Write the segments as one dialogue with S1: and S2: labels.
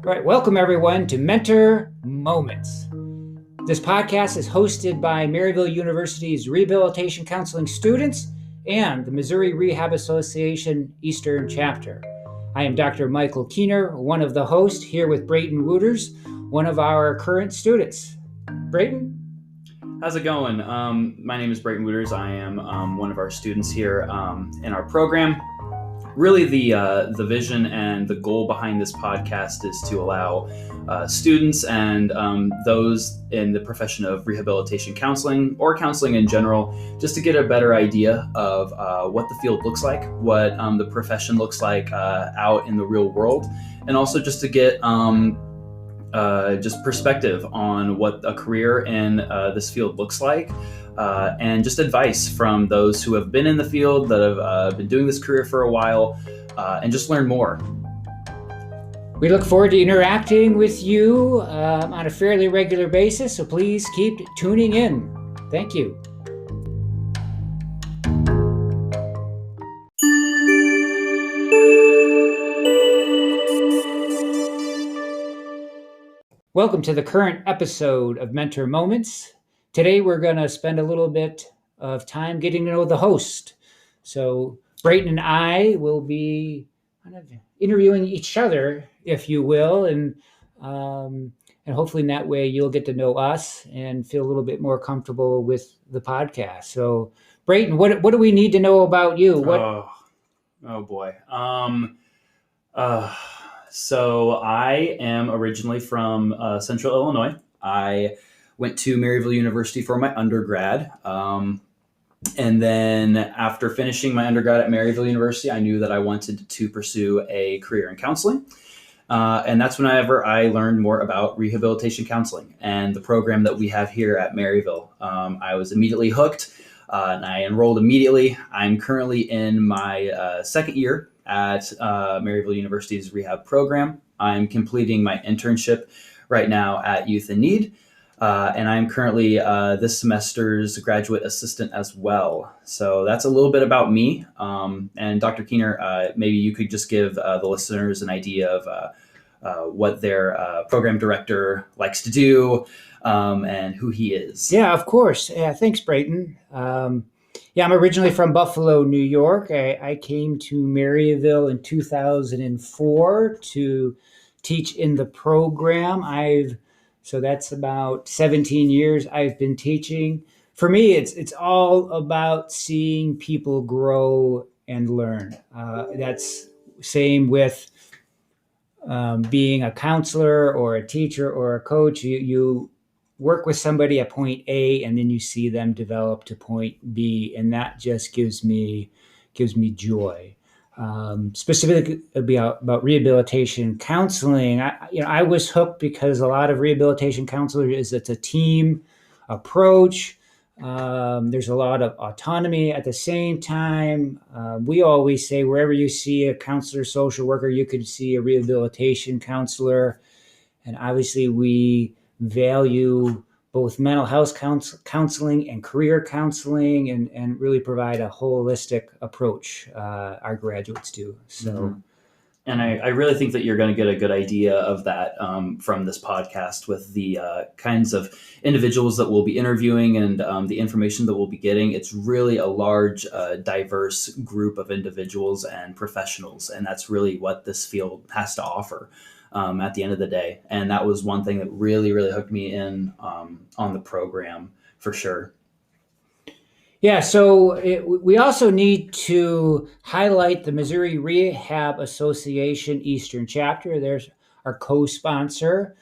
S1: All right, welcome everyone to Mentor Moments. This podcast is hosted by Maryville University's Rehabilitation Counseling students and the Missouri Rehab Association Eastern Chapter. I am Dr. Michael Kiener, one of the hosts, here with Brayton Wooters, one of our current students. Brayton?
S2: How's it going? My name is Brayton Wooters. I am one of our students here in our program. Really, the vision and the goal behind this podcast is to allow students and those in the profession of rehabilitation counseling or counseling in general, just to get a better idea of what the field looks like, what the profession looks like out in the real world, and also just to get just perspective on what a career in this field looks like, and just advice from those who have been in the field, that have been doing this career for a while, and just learn more.
S1: We look forward to interacting with you on a fairly regular basis, so please keep tuning in. Thank you. Welcome to the current episode of Mentor Moments. Today we're going to spend a little bit of time getting to know the host. So Brayton and I will be kind of interviewing each other, if you will, and hopefully in that way you'll get to know us and feel a little bit more comfortable with the podcast. So Brayton, what do we need to know about you?
S2: Oh boy. So I am originally from Central Illinois. I went to Maryville University for my undergrad. And then after finishing my undergrad at Maryville University, I knew that I wanted to pursue a career in counseling. And that's whenever I learned more about rehabilitation counseling and the program that we have here at Maryville. I was immediately hooked and I enrolled immediately. I'm currently in my second year at Maryville University's rehab program. I'm completing my internship right now at Youth in Need, and I'm currently this semester's graduate assistant as well. So that's a little bit about me. And Dr. Kiener, maybe you could just give the listeners an idea of what their program director likes to do and who he is.
S1: Yeah, of course. Yeah, thanks, Brayton. I'm originally from Buffalo, New York. I came to Maryville in 2004 to teach in the program. So that's about 17 years I've been teaching. For me, it's all about seeing people grow and learn. That's same with being a counselor or a teacher or a coach. You work with somebody at point A and then you see them develop to point B, and that just gives me joy. Specifically about rehabilitation counseling, I was hooked because a lot of rehabilitation counselors it's a team approach. There's a lot of autonomy at the same time. We always say wherever you see a counselor, social worker, you could see a rehabilitation counselor, and obviously we value both mental health counseling and career counseling, and really provide a holistic approach. Our graduates do. So,
S2: mm-hmm. And I really think that you're going to get a good idea of that from this podcast with the kinds of individuals that we'll be interviewing and the information that we'll be getting. It's really a large, diverse group of individuals and professionals, and that's really what this field has to offer. At the end of the day. And that was one thing that really, really hooked me in on the program for sure.
S1: Yeah, so we also need to highlight the Missouri Rehab Association Eastern Chapter. There's our co-sponsor.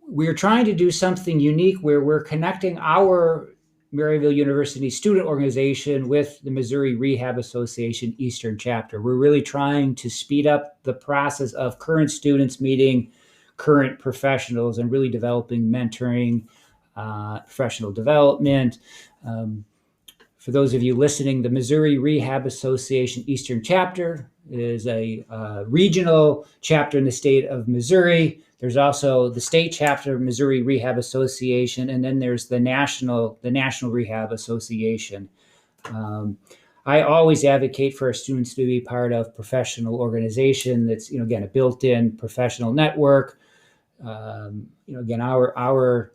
S1: We're trying to do something unique where we're connecting our Maryville University student organization with the Missouri Rehab Association Eastern Chapter. We're really trying to speed up the process of current students meeting current professionals and really developing mentoring, professional development. For those of you listening, the Missouri Rehab Association Eastern Chapter is a regional chapter in the state of Missouri. There's also the state chapter of Missouri Rehab Association, and then there's the National Rehab Association. I always advocate for our students to be part of professional organization that's, again, a built-in professional network. Again, our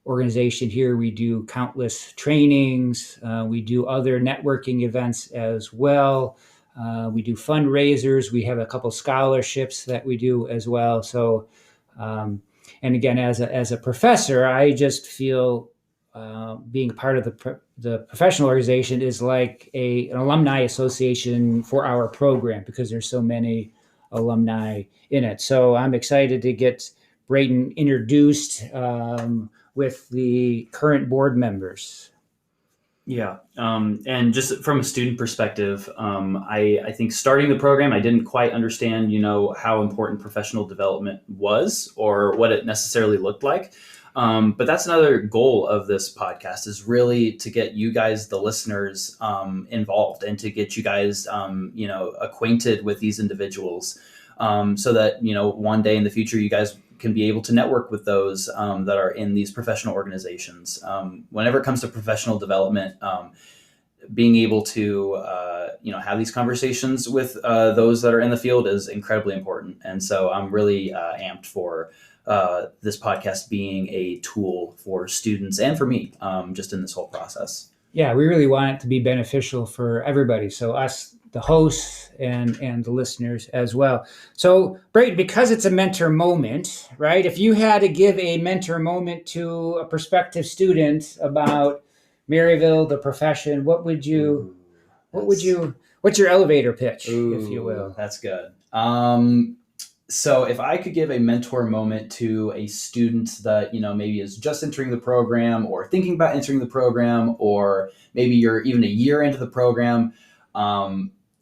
S1: organization here, we do countless trainings. We do other networking events as well. We do fundraisers. We have a couple scholarships that we do as well. So, and again, as a professor, I just feel being part of the professional organization is like an alumni association for our program because there's so many alumni in it. So I'm excited to get Brayton introduced with the current board members.
S2: Yeah. And just from a student perspective, I think starting the program, I didn't quite understand, how important professional development was or what it necessarily looked like. But that's another goal of this podcast is really to get you guys, the listeners, involved and to get you guys, acquainted with these individuals so that, one day in the future, you guys can be able to network with those that are in these professional organizations. Whenever it comes to professional development, being able to have these conversations with those that are in the field is incredibly important. And so I'm really amped for this podcast being a tool for students and for me just in this whole process.
S1: Yeah, we really want it to be beneficial for everybody. So us, the hosts, and the listeners as well. So, Brayton, because it's a mentor moment, right? If you had to give a mentor moment to a prospective student about Maryville, the profession, what's your elevator pitch, if you will?
S2: That's good. So if I could give a mentor moment to a student that, maybe is just entering the program or thinking about entering the program, or maybe you're even a year into the program,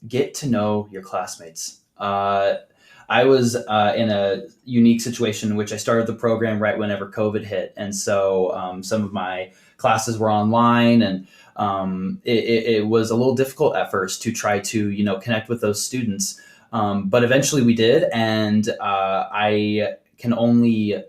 S2: get to know your classmates. I was in a unique situation in which I started the program right whenever COVID hit. And so some of my classes were online, and it was a little difficult at first to try to, connect with those students. But eventually we did, and I can only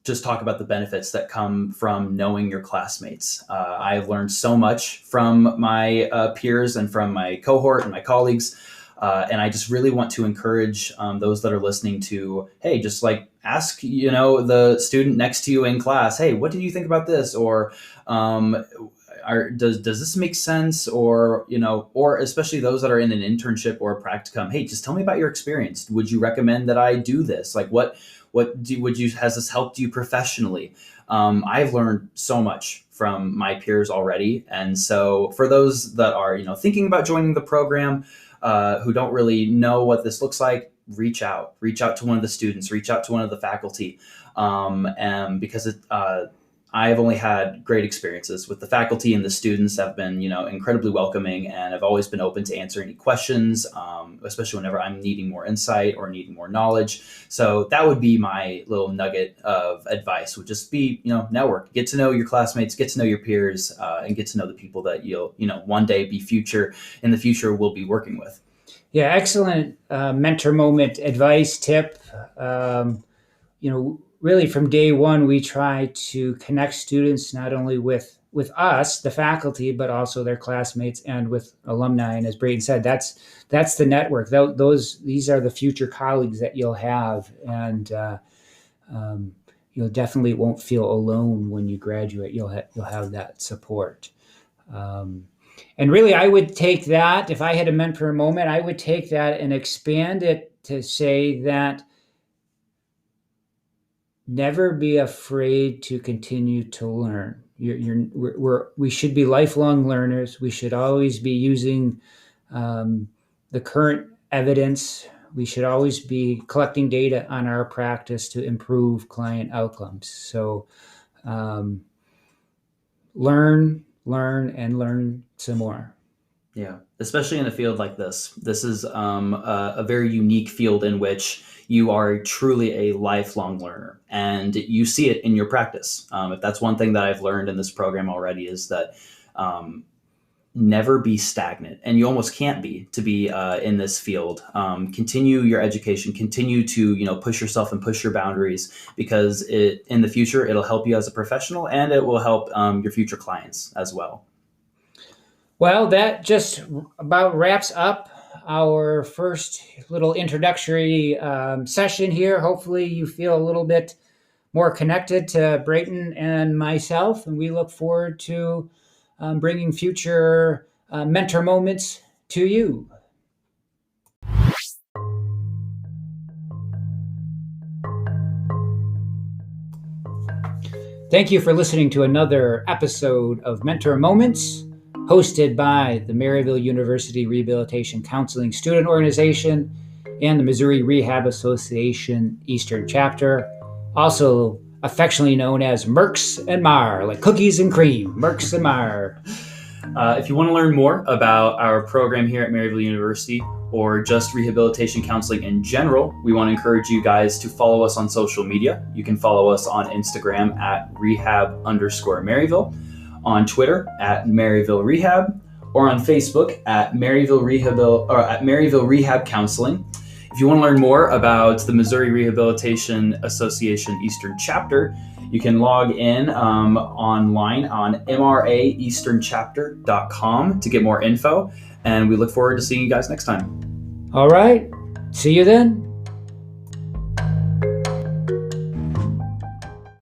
S2: just talk about the benefits that come from knowing your classmates. I've learned so much from my peers and from my cohort and my colleagues, and I just really want to encourage those that are listening to, hey, just like ask, the student next to you in class, hey, what did you think about this? Or does this make sense? Or, or especially those that are in an internship or a practicum, hey, just tell me about your experience. Would you recommend that I do this? Like has this helped you professionally? I've learned so much from my peers already. And so for those that are, thinking about joining the program, who don't really know what this looks like, reach out to one of the students, reach out to one of the faculty. And because I've only had great experiences with the faculty, and the students have been, incredibly welcoming, and I've always been open to answer any questions, especially whenever I'm needing more insight or needing more knowledge. So that would be my little nugget of advice, would just be, network, get to know your classmates, get to know your peers, and get to know the people that you'll, one day in the future will be working with.
S1: Yeah, excellent mentor moment advice, tip. Really from day one, we try to connect students not only with us, the faculty, but also their classmates and with alumni. And as Brayton said, that's the network. These are the future colleagues that you'll have, and you'll definitely won't feel alone when you graduate. You'll have that support. And really, I would take that, if I had a mentor moment, I would take that and expand it to say that never be afraid to continue to learn. We should be lifelong learners. We should always be using the current evidence. We should always be collecting data on our practice to improve client outcomes. So learn, and learn some more.
S2: Yeah, especially in a field like this. This is a very unique field in which you are truly a lifelong learner, and you see it in your practice. If that's one thing that I've learned in this program already, is that never be stagnant, and you almost can't be to be in this field. Continue your education, continue to push yourself and push your boundaries, because in the future it'll help you as a professional, and it will help your future clients as well.
S1: Well, that just about wraps up our first little introductory session here. Hopefully, you feel a little bit more connected to Brayton and myself, and we look forward to bringing future mentor moments to you. Thank you for listening to another episode of Mentor Moments, hosted by the Maryville University Rehabilitation Counseling Student Organization and the Missouri Rehab Association Eastern Chapter, also affectionately known as Merks and Mar, like cookies and cream, Merks and Mar.
S2: If you want to learn more about our program here at Maryville University or just rehabilitation counseling in general, we want to encourage you guys to follow us on social media. You can follow us on Instagram at rehab_Maryville, on Twitter at Maryville Rehab, or on Facebook at Maryville Rehab Counseling. If you want to learn more about the Missouri Rehabilitation Association Eastern Chapter, you can log in online on mraeasternchapter.com to get more info, and we look forward to seeing you guys next time.
S1: All right. See you then.